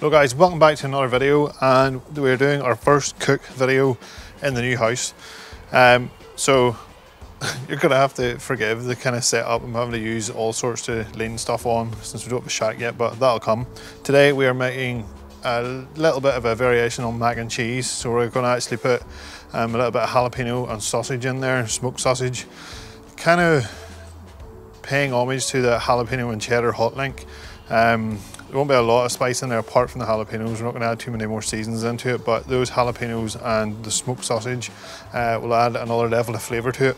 Hello guys, welcome back to another video, and we're doing our first cook video in the new house. So you're gonna have to forgive the kind of setup. I'm having to use all sorts to lean stuff on since we don't have a shack yet, but that'll come. Today we are making a little bit of a variation on mac and cheese. So we're going to actually put a little bit of jalapeno and sausage in there, smoked sausage, kind of paying homage to the jalapeno and cheddar hot link. There won't be a lot of spice in there apart from the jalapenos. We're not going to add too many more seasons into it, but those jalapenos and the smoked sausage will add another level of flavour to it.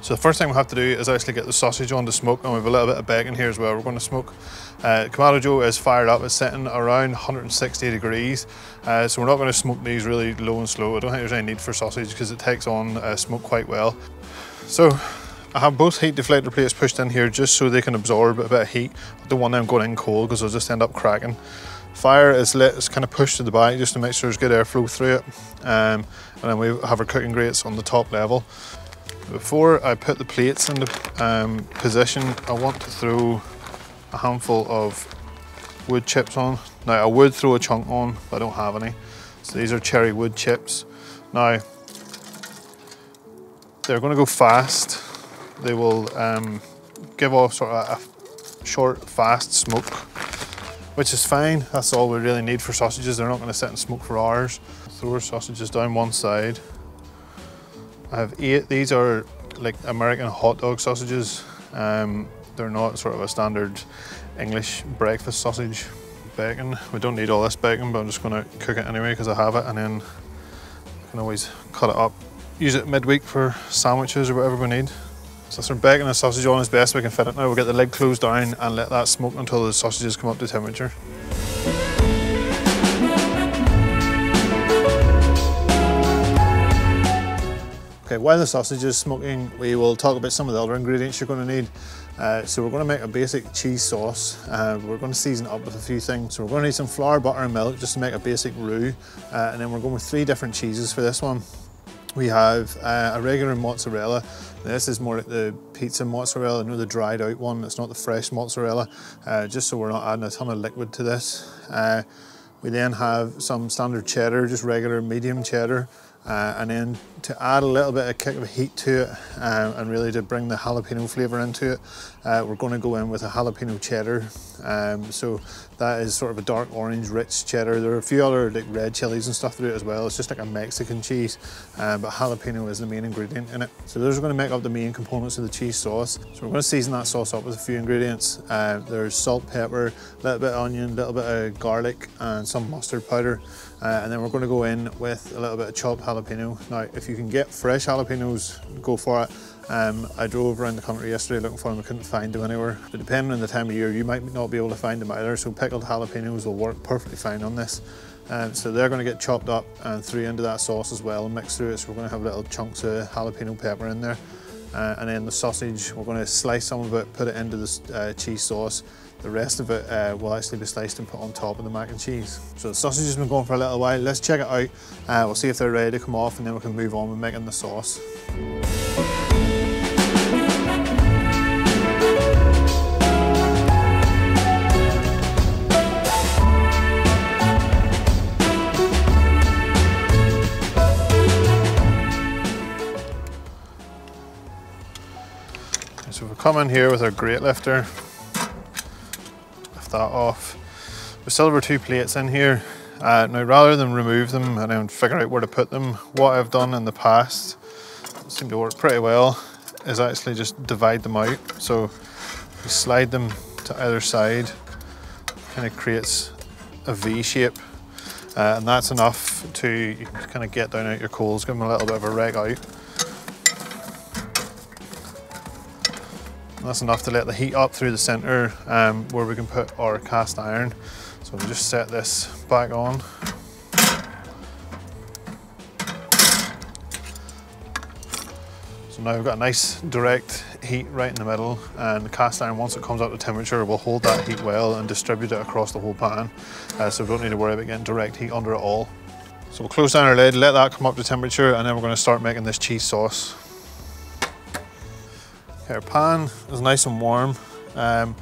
So the first thing we have to do is actually get the sausage on to smoke, and we have a little bit of bacon here as well. We're going to smoke. Kamado Joe is fired up. It's sitting around 160 degrees. So we're not going to smoke these really low and slow. I don't think there's any need for sausage because it takes on smoke quite well. So I have both heat deflector plates pushed in here just so they can absorb a bit of heat. I don't want them going in cold because they'll just end up cracking. Fire is lit, it's kind of pushed to the back just to make sure there's good airflow through it. And then we have our cooking grates on the top level. Before I put the plates into position, I want to throw a handful of wood chips on. Now I would throw a chunk on, but I don't have any. So these are cherry wood chips. Now, they're going to go fast. They will give off sort of a short, fast smoke, which is fine. That's all we really need for sausages. They're not going to sit and smoke for hours. Throw our sausages down one side. I have 8. These are like American hot dog sausages. They're not sort of a standard English breakfast sausage. Bacon. We don't need all this bacon, but I'm just going to cook it anyway because I have it, and then I can always cut it up. Use it midweek for sandwiches or whatever we need. So that's our bacon and sausage on as best we can fit it now. We'll get the lid closed down and let that smoke until the sausages come up to temperature. Okay, while the sausage is smoking, we will talk about some of the other ingredients you're going to need. So we're going to make a basic cheese sauce. We're going to season it up with a few things. So we're going to need some flour, butter and milk just to make a basic roux. And then we're going with 3 different cheeses for this one. We have a regular mozzarella. This is more like the pizza mozzarella, the dried out one. It's not the fresh mozzarella, just so we're not adding a ton of liquid to this. We then have some standard cheddar, just regular medium cheddar. And then to add a little bit of kick of heat to it and really to bring the jalapeno flavour into it, we're going to go in with a jalapeno cheddar. So that is sort of a dark orange rich cheddar. There are a few other like red chilies and stuff through it as well. It's just like a Mexican cheese, but jalapeno is the main ingredient in it. So those are going to make up the main components of the cheese sauce. So we're going to season that sauce up with a few ingredients. There's salt, pepper, a little bit of onion, a little bit of garlic and some mustard powder. And then we're going to go in with a little bit of chopped jalapeno. Now, if you can get fresh jalapenos, go for it. I drove around the country yesterday looking for them. I couldn't find them anywhere. But depending on the time of year, you might not be able to find them either. So pickled jalapenos will work perfectly fine on this. So they're going to get chopped up and through into that sauce as well and mixed through it. So we're going to have little chunks of jalapeno pepper in there. And then the sausage, we're going to slice some of it, put it into the cheese sauce. The rest of it will actually be sliced and put on top of the mac and cheese. So the sausage has been going for a little while. Let's check it out. We'll see if they're ready to come off, and then we can move on with making the sauce. So we come in here with our grate lifter. That off. We still have our 2 plates in here. Now rather than remove them and then figure out where to put them, what I've done in the past, seemed to work pretty well, is actually just divide them out. So you slide them to either side, kind of creates a V shape, and that's enough to you can kind of get down out your coals, give them a little bit of a rake out. That's enough to let the heat up through the centre where we can put our cast iron. So we'll just set this back on. So now we've got a nice direct heat right in the middle, and the cast iron, once it comes up to temperature, will hold that heat well and distribute it across the whole pan. So we don't need to worry about getting direct heat under it all. So we'll close down our lid, let that come up to temperature, and then we're going to start making this cheese sauce. Okay, our pan is nice and warm. So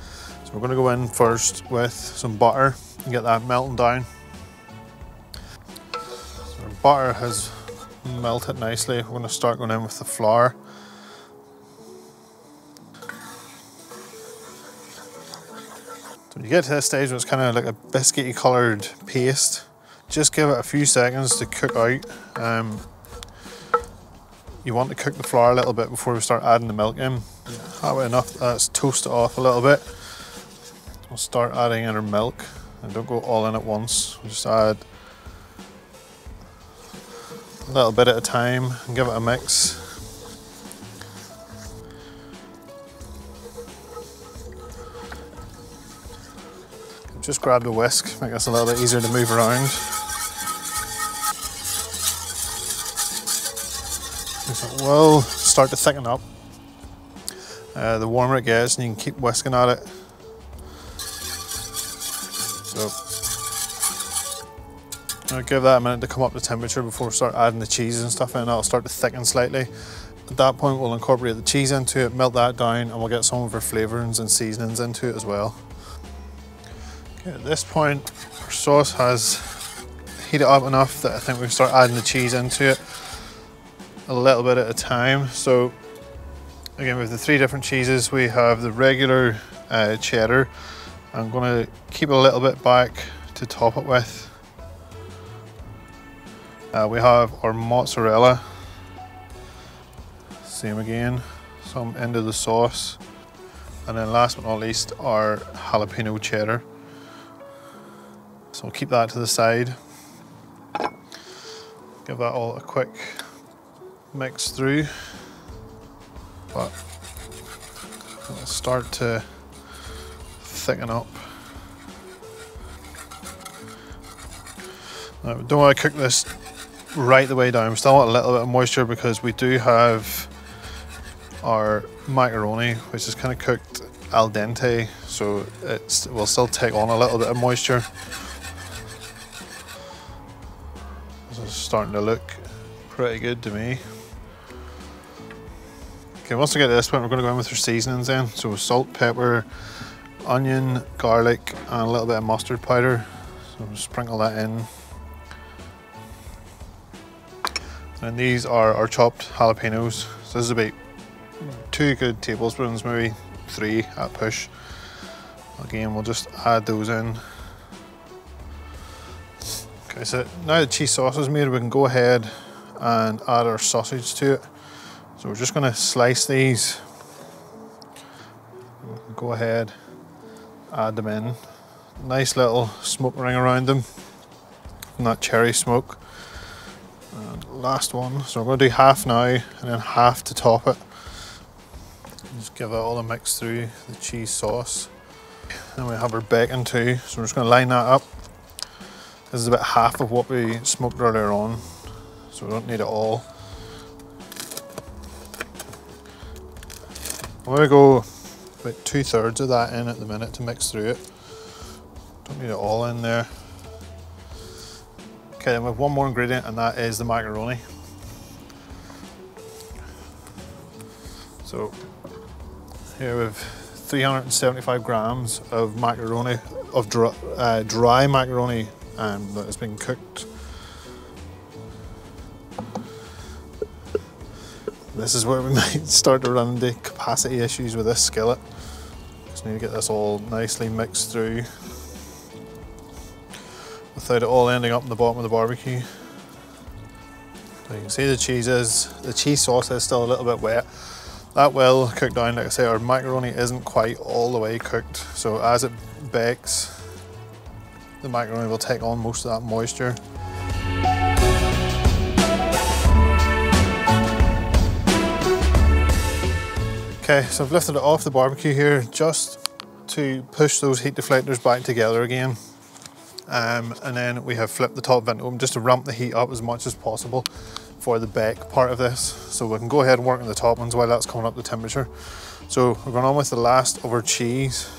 we're going to go in first with some butter. and get that melting down. So our butter has melted nicely. We're going to start going in with the flour. So when you get to this stage where it's kind of like a biscuity coloured paste, just give it a few seconds to cook out. You want to cook the flour a little bit before we start adding the milk in. That way enough, that's toasted off a little bit. We'll start adding in our milk, and don't go all in at once. We'll just add a little bit at a time and give it a mix. Just grab the whisk, make this a little bit easier to move around. So it will start to thicken up. The warmer it gets, and you can keep whisking at it. So I'll give that a minute to come up to temperature before we start adding the cheese and stuff in. It'll start to thicken slightly. At that point, we'll incorporate the cheese into it, melt that down, and we'll get some of our flavourings and seasonings into it as well. Okay, at this point, our sauce has heated up enough that I think we can start adding the cheese into it a little bit at a time. So again, with the 3 different cheeses, we have the regular cheddar. I'm going to keep a little bit back to top it with. We have our mozzarella. Same again, some into the sauce. And then last but not least, our jalapeno cheddar. So we'll keep that to the side. Give that all a quick mix through. But it'll start to thicken up. Now, we don't want to cook this right the way down. We still want a little bit of moisture because we do have our macaroni, which is kind of cooked al dente, so it will still take on a little bit of moisture. This is starting to look pretty good to me. Okay, once we get to this point, we're going to go in with our seasonings then. So salt, pepper, onion, garlic, and a little bit of mustard powder. So we'll sprinkle that in. And these are our chopped jalapenos. So this is about 2 good tablespoons, maybe 3 at push. Again, we'll just add those in. Okay, so now the cheese sauce is made, we can go ahead and add our sausage to it. So we're just going to slice these. Go ahead, add them in. Nice little smoke ring around them, and that cherry smoke. And last one, so we're going to do half now and then half to top it. Just give it all a mix through the cheese sauce. And we have our bacon too, so we're just going to line that up. This is about half of what we smoked earlier on, so we don't need it all. I'm going to go about 2/3 of that in at the minute to mix through it. Don't need it all in there. Okay, then we have one more ingredient, and that is the macaroni. So here we have 375 grams of macaroni, of dry macaroni that has been cooked. This is where we might start to run into capacity issues with this skillet. Just need to get this all nicely mixed through without it all ending up in the bottom of the barbecue. So you can see the cheese sauce is still a little bit wet. That will cook down. Like I say, our macaroni isn't quite all the way cooked, so as it bakes, the macaroni will take on most of that moisture. Okay, so I've lifted it off the barbecue here just to push those heat deflectors back together again. And then we have flipped the top vent open just to ramp the heat up as much as possible for the bake part of this. So we can go ahead and work on the top ones while that's coming up to temperature. So we're going on with the last of our cheese.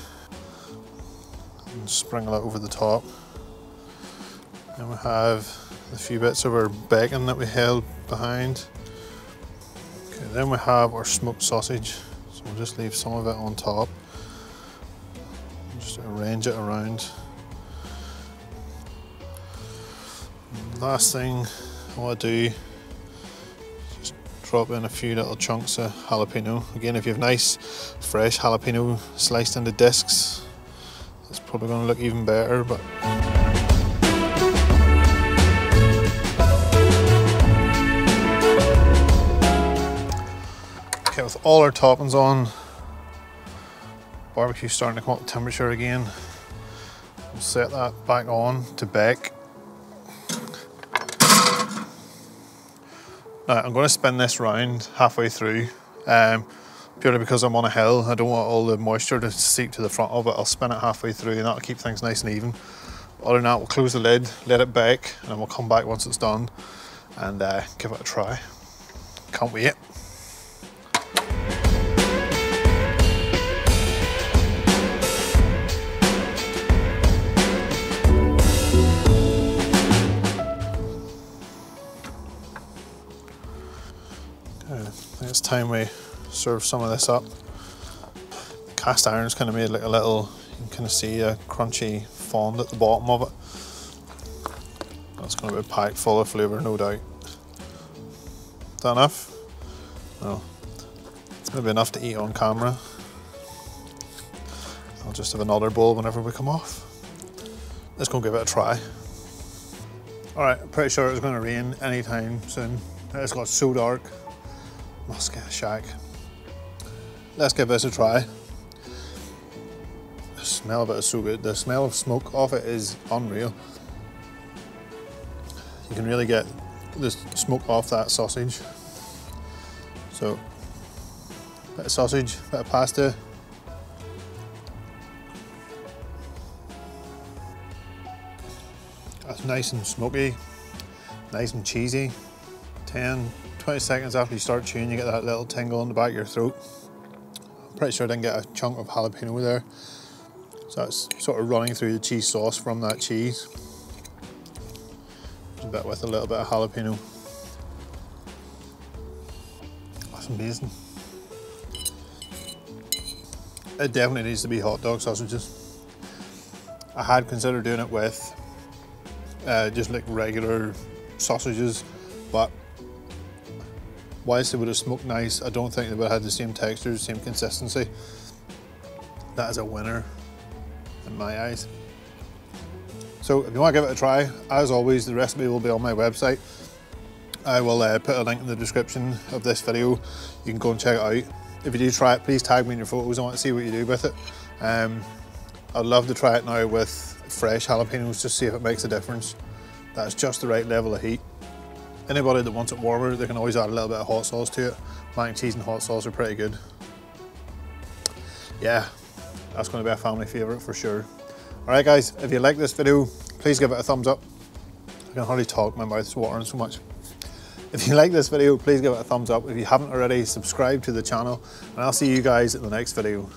And sprinkle it over the top. And we have a few bits of our bacon that we held behind. Okay, then we have our smoked sausage. So we'll just leave some of it on top. Just arrange it around. last thing I want to do, just drop in a few little chunks of jalapeno. Again, if you have nice fresh jalapeno sliced into discs, it's probably going to look even better. But okay, with all our toppings on, barbecue's starting to come up to temperature again. We'll set that back on to bake. Now, I'm going to spin this round halfway through, purely because I'm on a hill. I don't want all the moisture to seep to the front of it. I'll spin it halfway through and that'll keep things nice and even. Other than that, we'll close the lid, let it bake, and then we'll come back once it's done and give it a try. Can't wait. I think it's time we serve some of this up. The cast iron's kind of made like a little, you can kind of see a crunchy fond at the bottom of it. That's going to be packed full of flavour, no doubt. Is that enough? No. It's maybe enough to eat on camera. I'll just have another bowl whenever we come off. Let's go give it a try. Alright, I'm pretty sure it's going to rain anytime soon. It's got so dark. Must get a shack. Let's give this a try. The smell of it is so good. The smell of smoke off it is unreal. You can really get the smoke off that sausage. So, bit of sausage, bit of pasta. That's nice and smoky, nice and cheesy. 10-20 seconds after you start chewing, you get that little tingle in the back of your throat. I'm pretty sure I didn't get a chunk of jalapeno there. So it's sort of running through the cheese sauce from that cheese. A bit with a little bit of jalapeno. That's amazing. It definitely needs to be hot dog sausages. I had considered doing it with just like regular sausages, but whilst they would have smoked nice, I don't think they would have had the same texture, same consistency. That is a winner in my eyes. So if you want to give it a try, as always, the recipe will be on my website. I will put a link in the description of this video. You can go and check it out. If you do try it, please tag me in your photos. I want to see what you do with it. I'd love to try it now with fresh jalapenos, just see if it makes a difference. That's just the right level of heat. Anybody that wants it warmer, they can always add a little bit of hot sauce to it. Mac and cheese and hot sauce are pretty good. Yeah, that's going to be a family favourite for sure. Alright guys, if you like this video, please give it a thumbs up. I can hardly talk, my mouth's watering so much. If you like this video, please give it a thumbs up. If you haven't already, subscribe to the channel, and I'll see you guys in the next video.